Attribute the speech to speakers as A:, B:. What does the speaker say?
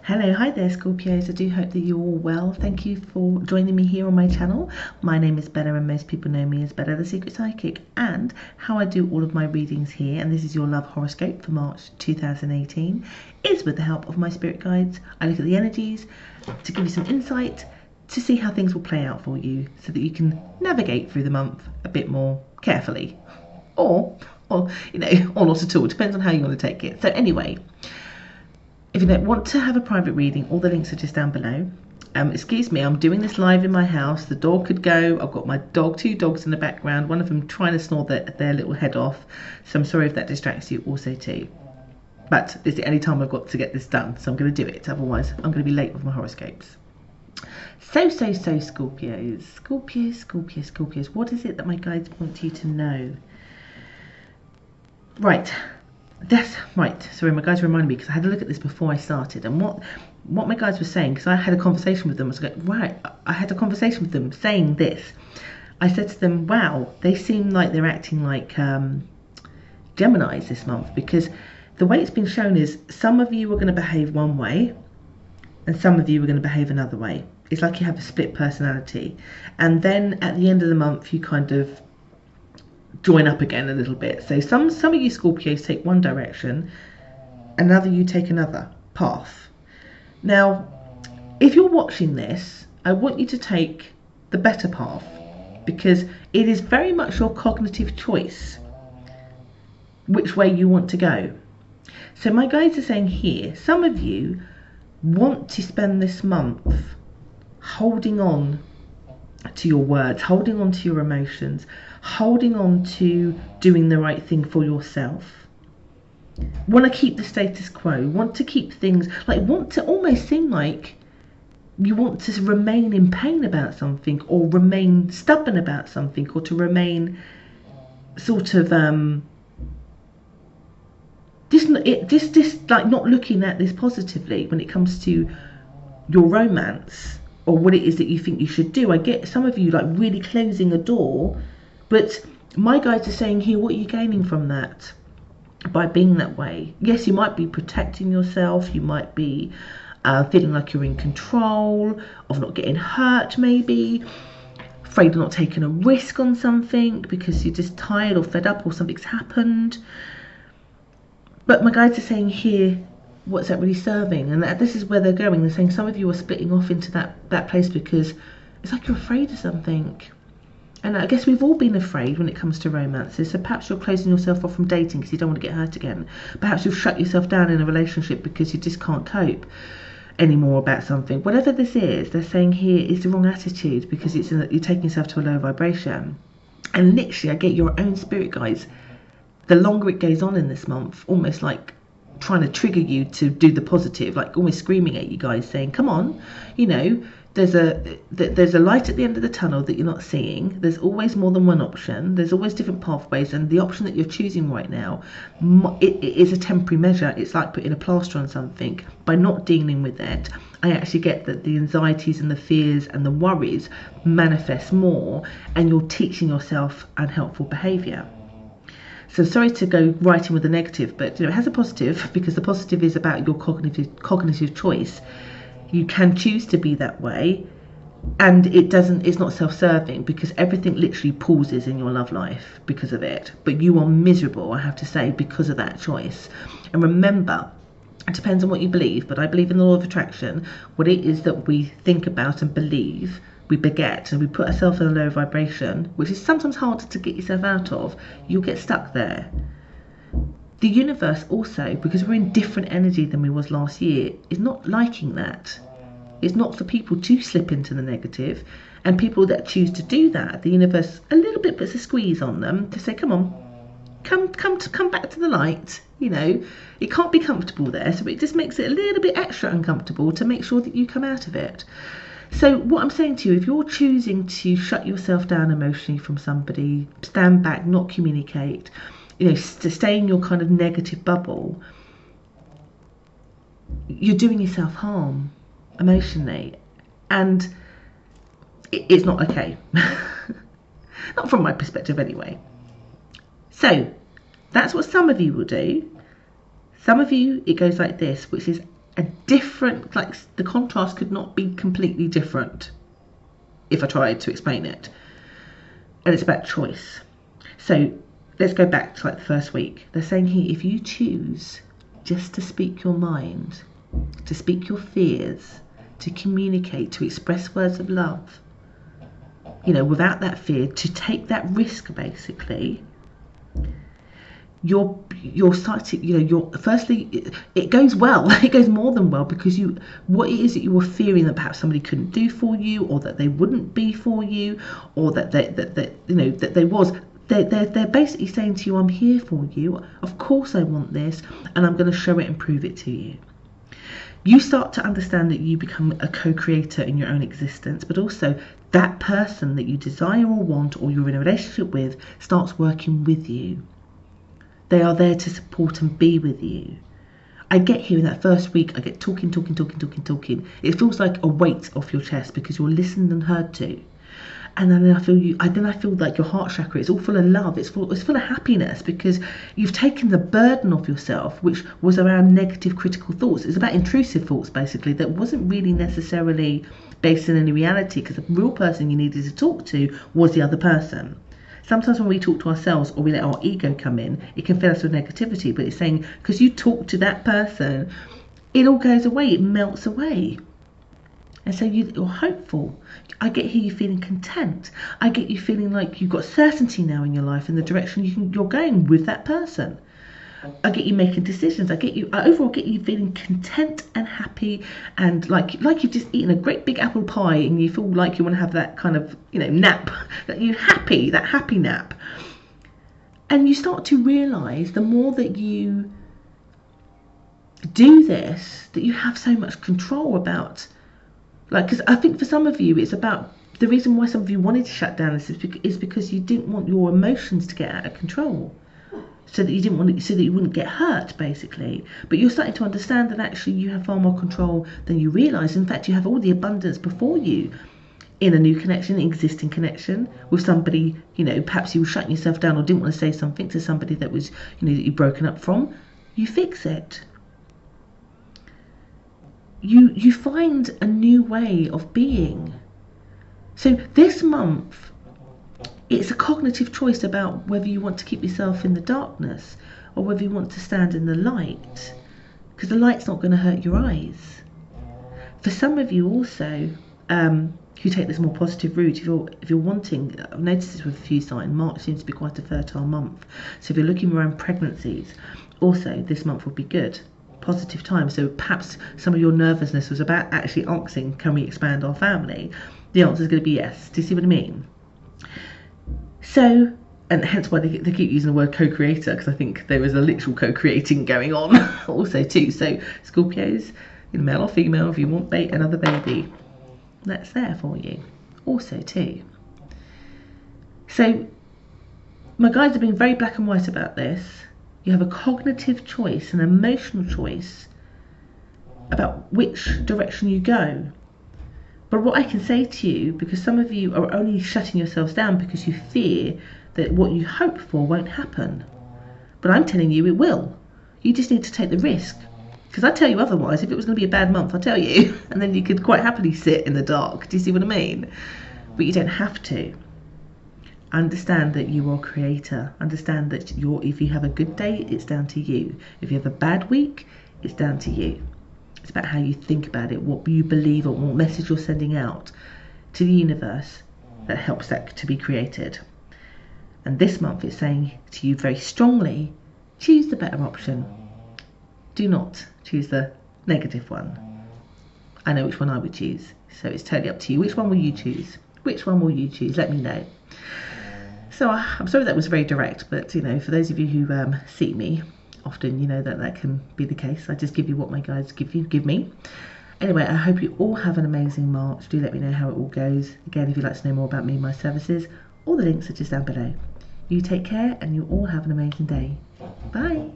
A: Hello, hi there Scorpios. I do hope that you're all well. Thank you for joining me here on my channel. My name is Bella and most people know me as Bella the Secret Psychic, and how I do all of my readings here, and this is your love horoscope for March 2018, is with the help of my spirit guides. I look at the energies to give you some insight to see how things will play out for you so that you can navigate through the month a bit more carefully or you know, or not at all. Depends on how you want to take it. So anyway, if you don't want to have a private reading, all the links are just down below. Excuse me, I'm doing this live in my house. The dog could go. I've got my dog, two dogs in the background, one of them trying to snore their little head off. So I'm sorry if that distracts you also too. But it's the only time I've got to get this done, so I'm going to do it. Otherwise, I'm going to be late with my horoscopes. So Scorpios. Scorpios. What is it that my guides want you to know? Right. That's right. Sorry, my guides reminded me because I had a look at this before I started, and what my guides were saying, because I had a conversation with them. I was like, right, I had a conversation with them saying this. I said to them, wow, they seem like they're acting like Geminis this month, because the way it's been shown is some of you are going to behave one way and some of you are going to behave another way. It's like you have a split personality, and then at the end of the month you kind of join up again a little bit. So some of you Scorpios take one direction, another you take another path. Now, if you're watching this, I want you to take the better path, because it is very much your cognitive choice which way you want to go. So my guides are saying here, some of you want to spend this month holding on to your words, holding on to your emotions, holding on to doing the right thing for yourself. Want to keep the status quo, want to keep things, like want to almost seem like you want to remain in pain about something, or remain stubborn about something, or to remain sort of just like not looking at this positively when it comes to your romance or what it is that you think you should do. I get some of you like really closing a door, but my guides are saying here, what are you gaining from that by being that way? Yes, you might be protecting yourself, you might be feeling like you're in control of not getting hurt, maybe afraid of not taking a risk on something because you're just tired or fed up or something's happened. But my guides are saying here, what's that really serving? And this is where they're going. They're saying some of you are splitting off into that place because it's like you're afraid of something. And I guess we've all been afraid when it comes to romances. So perhaps you're closing yourself off from dating because you don't want to get hurt again. Perhaps you've shut yourself down in a relationship because you just can't cope anymore about something. Whatever this is, they're saying here is the wrong attitude, because you're taking yourself to a low vibration. And literally, I get your own spirit guides, the longer it goes on in this month, almost like trying to trigger you to do the positive, like almost screaming at you guys, saying, come on, you know, there's a light at the end of the tunnel that you're not seeing. There's always more than one option. There's always different pathways, and the option that you're choosing right now, it is a temporary measure. It's like putting a plaster on something. By not dealing with it, I actually get that the anxieties and the fears and the worries manifest more, and you're teaching yourself unhelpful behaviour. So sorry to go right in with the negative, but it has a positive, because the positive is about your cognitive choice. You can choose to be that way, and it's not self-serving, because everything literally pauses in your love life because of it. But you are miserable, I have to say, because of that choice. And remember, it depends on what you believe, but I believe in the law of attraction. What it is that we think about and believe, we beget, and we put ourselves in a low vibration, which is sometimes harder to get yourself out of. You'll get stuck there. The universe also, because we're in different energy than we was last year, is not liking that. It's not for people to slip into the negative, and people that choose to do that, the universe a little bit puts a squeeze on them to say, come on, come back to the light. You know, it can't be comfortable there, so it just makes it a little bit extra uncomfortable to make sure that you come out of it. So what I'm saying to you, if you're choosing to shut yourself down emotionally from somebody, stand back, not communicate, you know, to stay in your kind of negative bubble, you're doing yourself harm emotionally, and it's not okay. Not from my perspective anyway. So that's what some of you will do. Some of you, it goes like this, which is a different, like the contrast could not be completely different if I tried to explain it. And it's about choice. So let's go back to like the first week. They're saying here, if you choose just to speak your mind, to speak your fears, to communicate, to express words of love, you know, without that fear, to take that risk, basically, you're starting, you know, you're firstly, it goes well. It goes more than well, because what it is that you were fearing that perhaps somebody couldn't do for you, or that they wouldn't be for you, or that you know, that they was. They're basically saying to you, I'm here for you. Of course I want this, and I'm going to show it and prove it to you. You start to understand that you become a co-creator in your own existence, but also that person that you desire or want, or you're in a relationship with, starts working with you. They are there to support and be with you. I get here in that first week, I get talking. It feels like a weight off your chest, because you're listened and heard to. And then I feel like your heart chakra is all full of love. It's full of happiness, because you've taken the burden off yourself, which was around negative, critical thoughts. It's about intrusive thoughts, basically, that wasn't really necessarily based in any reality, because the real person you needed to talk to was the other person. Sometimes when we talk to ourselves, or we let our ego come in, it can fill us with negativity. But it's saying, because you talk to that person, it all goes away, it melts away. And so you're hopeful. I get here you feeling content. I get you feeling like you've got certainty now in your life, in the direction you're going with that person. I get you making decisions. I overall get you feeling content and happy, and like you've just eaten a great big apple pie, and you feel like you want to have that kind of, you know, nap. That happy nap. And you start to realise, the more that you do this, that you have so much control about. Like, because I think for some of you, it's about, the reason why some of you wanted to shut down this is because you didn't want your emotions to get out of control, so that you wouldn't get hurt, basically. But you're starting to understand that actually you have far more control than you realise. In fact, you have all the abundance before you in a new connection, an existing connection with somebody. You know, perhaps you were shutting yourself down, or didn't want to say something to somebody that was, you know, that you've broken up from. You fix it. You find a new way of being. So this month, it's a cognitive choice about whether you want to keep yourself in the darkness, or whether you want to stand in the light, because the light's not going to hurt your eyes. For some of you also, who take this more positive route, if you're wanting, I've noticed this with a few signs, March seems to be quite a fertile month. So if you're looking around pregnancies, also this month would be good. Positive time. So perhaps some of your nervousness was about actually asking, can we expand our family? The answer is going to be yes. Do you see what I mean? So, and hence why they keep using the word co-creator, because I think there is a literal co-creating going on also too. So Scorpios, male or female, if you want another baby, that's there for you also too. So my guides have been very black and white about this. You have a cognitive choice, an emotional choice about which direction you go. But what I can say to you, because some of you are only shutting yourselves down because you fear that what you hope for won't happen. But I'm telling you it will. You just need to take the risk. Because I tell you otherwise, if it was going to be a bad month, I'll tell you. And then you could quite happily sit in the dark. Do you see what I mean? But you don't have to. Understand that you are a creator. Understand that if you have a good day, it's down to you. If you have a bad week, it's down to you. It's about how you think about it, what you believe, or what message you're sending out to the universe that helps that to be created. And this month it's saying to you very strongly, choose the better option. Do not choose the negative one. I know which one I would choose, so it's totally up to you. Which one will you choose? Which one will you choose? Let me know. So I'm sorry that was very direct, but for those of you who see me often, you know that can be the case. I just give you what my guides give me. Anyway, I hope you all have an amazing March. Do let me know how it all goes. Again, if you'd like to know more about me and my services, all the links are just down below. You take care, and you all have an amazing day. Bye.